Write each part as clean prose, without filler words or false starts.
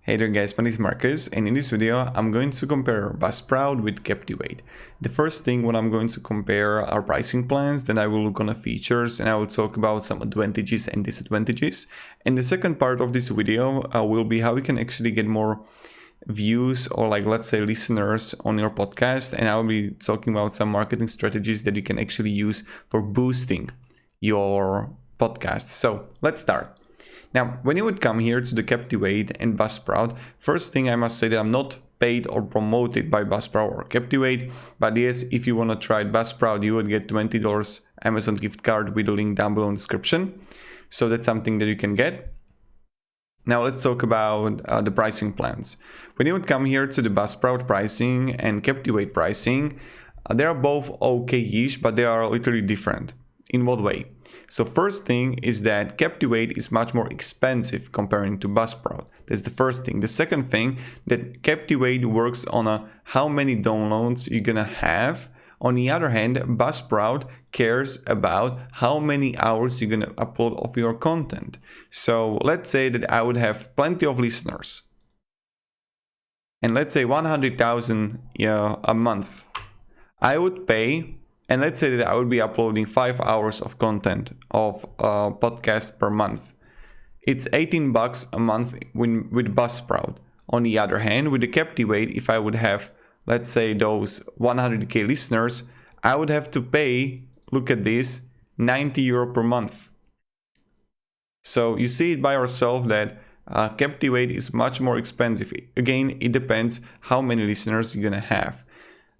Hey there guys, my name is Marcus, and in this video I'm going to compare Buzzsprout with Captivate. The first thing when I'm going to compare are pricing plans, then I will look on the features and I will talk about some advantages and disadvantages. And the second part of this video will be how we can actually get more views or let's say listeners on your podcast, and I will be talking about some marketing strategies that you can actually use for boosting your podcast. So let's start. Now, when you would come here to the Captivate and Buzzsprout, first thing I must say that I'm not paid or promoted by Buzzsprout or Captivate, but yes, if you want to try Buzzsprout, you would get $20 Amazon gift card with a link down below in the description. So that's something that you can get. Now let's talk about the pricing plans. When you would come here to the Buzzsprout pricing and Captivate pricing, they are both okay-ish, but they are literally different. In what way? So first thing is that Captivate is much more expensive comparing to Buzzsprout. That's the first thing. The second thing, that Captivate works on how many downloads you're gonna have. On the other hand, Buzzsprout cares about how many hours you're gonna upload of your content. So let's say that I would have plenty of listeners, and let's say 100,000 a month. I would pay. And let's say that I would be uploading 5 hours of content of a podcast per month. It's $18 a month with Buzzsprout. On the other hand, with the Captivate, if I would have, let's say, those 100k listeners, I would have to pay, look at this, €90 per month. So you see it by yourself that Captivate is much more expensive. Again, it depends how many listeners you're gonna have.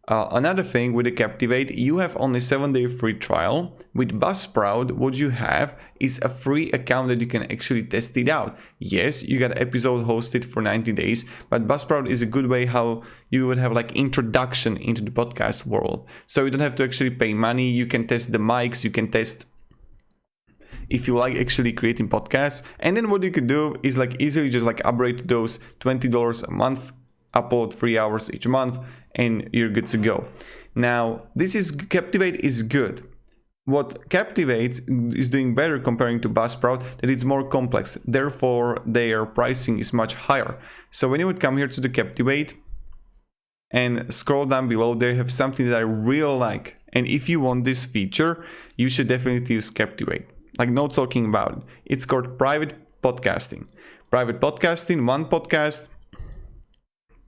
Another thing with the Captivate, you have only 7-day free trial. With Buzzsprout, what you have is a free account that you can actually test it out. Yes, you got episode hosted for 90 days, but Buzzsprout is a good way how you would have introduction into the podcast world. So you don't have to actually pay money. You can test the mics, you can test if you like actually creating podcasts. And then what you could do is easily just upgrade those $20 a month, upload 3 hours each month, and you're good to go. Now, Captivate is good. What Captivate is doing better comparing to Buzzsprout, that it's more complex. Therefore, their pricing is much higher. So when you would come here to the Captivate and scroll down below, they have something that I really like. And if you want this feature, you should definitely use Captivate. No talking about it. It's called private podcasting. Private podcasting, one podcast,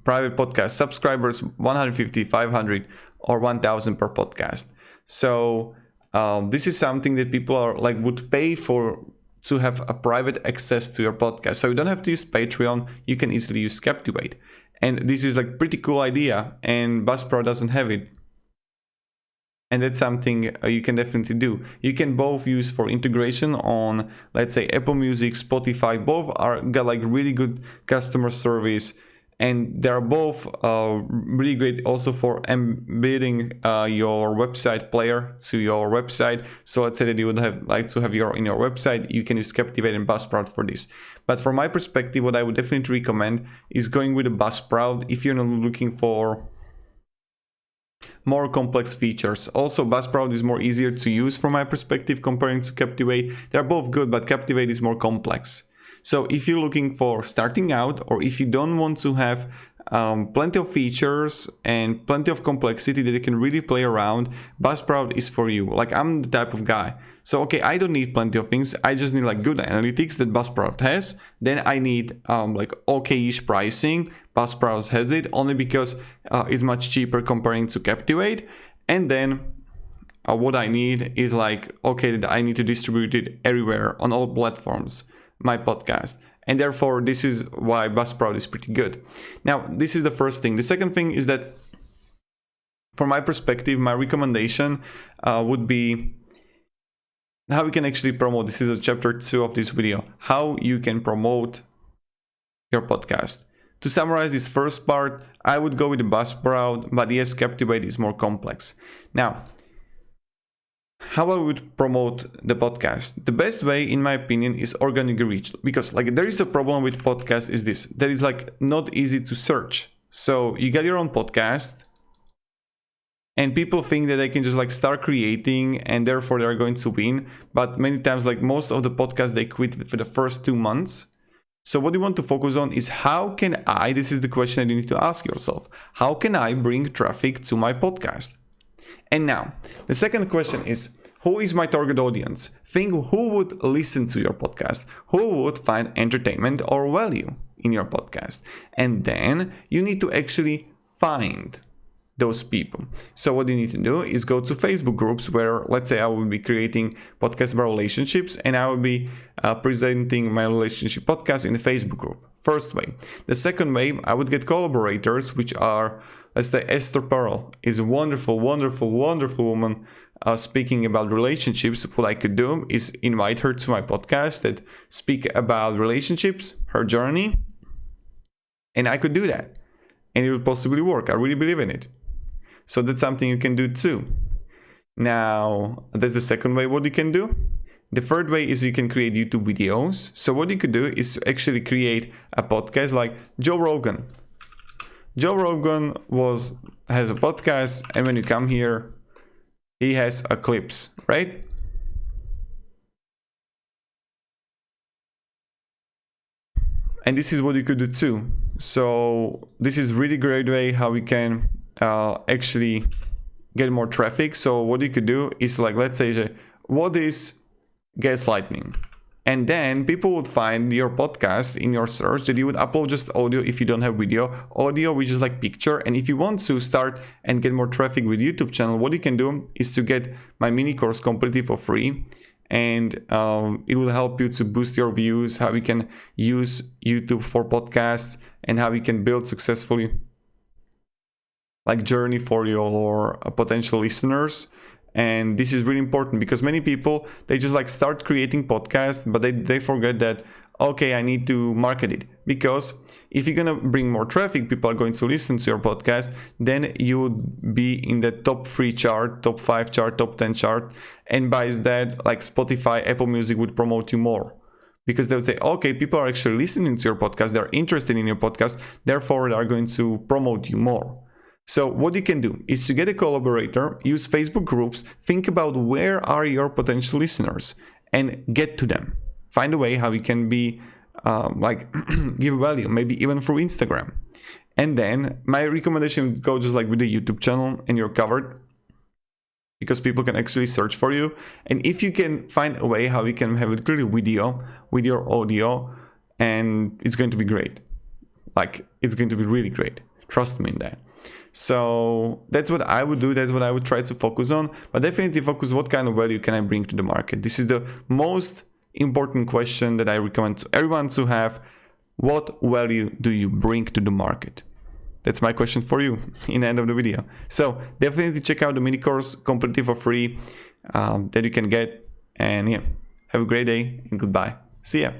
private podcast subscribers, 150, 500, or 1,000 per podcast. So this is something that people are would pay for to have a private access to your podcast. So you don't have to use Patreon. You can easily use Captivate, and this is pretty cool idea. And Buzzsprout doesn't have it, and that's something you can definitely do. You can both use for integration on, let's say, Apple Music, Spotify. Both got really good customer service. And they're both really great also for embedding your website player to your website. So let's say that you would like to have in your website, you can use Captivate and Buzzsprout for this. But from my perspective, what I would definitely recommend is going with a Buzzsprout if you're not looking for more complex features. Also, Buzzsprout is more easier to use from my perspective comparing to Captivate. They're both good, but Captivate is more complex. So if you're looking for starting out, or if you don't want to have plenty of features and plenty of complexity that you can really play around, Buzzsprout is for you. I'm the type of guy. So okay, I don't need plenty of things. I just need good analytics that Buzzsprout has. Then I need okay-ish pricing. Buzzsprout has it only because it's much cheaper comparing to Captivate. And then what I need is okay, that I need to distribute it everywhere on all platforms, my podcast. And therefore, this is why Buzzsprout is pretty good. Now, this is the first thing. The second thing is that, from my perspective, my recommendation would be how we can actually promote. This is chapter 2 of this video. How you can promote your podcast. To summarize this first part, I would go with the Buzzsprout, but yes, Captivate is more complex. Now, how I would promote the podcast? The best way, in my opinion, is organic reach, because there is a problem with podcast is this, that is not easy to search. So you get your own podcast, and people think that they can just start creating and therefore they're going to win. But many times, most of the podcasts, they quit for the first 2 months. So what you want to focus on is how can I, this is the question that you need to ask yourself, how can I bring traffic to my podcast? And now, the second question is, who is my target audience? Think who would listen to your podcast, who would find entertainment or value in your podcast. And then you need to actually find those people. So what you need to do is go to Facebook groups where, let's say I will be creating podcasts about relationships and I will be presenting my relationship podcast in the Facebook group. First way. The second way, I would get collaborators, which are, let's say Esther Pearl is a wonderful, wonderful, wonderful woman speaking about relationships. What I could do is invite her to my podcast that speak about relationships, her journey, and I could do that. And it will possibly work. I really believe in it. So that's something you can do too. Now, that's the second way what you can do. The third way is you can create YouTube videos. So what you could do is actually create a podcast like Joe Rogan. Joe Rogan has a podcast, and when you come here, he has a clips, right? And this is what you could do too. So this is really great way how we can actually get more traffic. So what you could do is like, let's say, what is gaslighting? And then people would find your podcast in your search that you would upload just audio if you don't have video. Audio, which is like picture. And if you want to start and get more traffic with YouTube channel, what you can do is to get my mini course completely for free. And it will help you to boost your views, how you can use YouTube for podcasts, and how you can build successfully like journey for your potential listeners. And this is really important because many people, they just like start creating podcasts, but they forget that, okay, I need to market it. Because if you're going to bring more traffic, people are going to listen to your podcast, then you would be in the top 3 chart, top 5 chart, top 10 chart. And by that, like Spotify, Apple Music would promote you more. Because they would say, okay, people are actually listening to your podcast, they're interested in your podcast, therefore they are going to promote you more. So what you can do is to get a collaborator, use Facebook groups, think about where are your potential listeners and get to them. Find a way how you can be give value, maybe even through Instagram. And then my recommendation would go just like with the YouTube channel and you're covered because people can actually search for you. And if you can find a way how you can have literally video with your audio, and it's going to be great. Like it's going to be really great. Trust me in that. So that's what I would do. That's what I would try to focus on. But definitely focus what kind of value can I bring to the market. This is the most important question that I recommend to everyone to have. What value do you bring to the market? That's my question for you in the end of the video. So definitely check out the mini course completely for free that you can get. And yeah, have a great day and goodbye. See ya.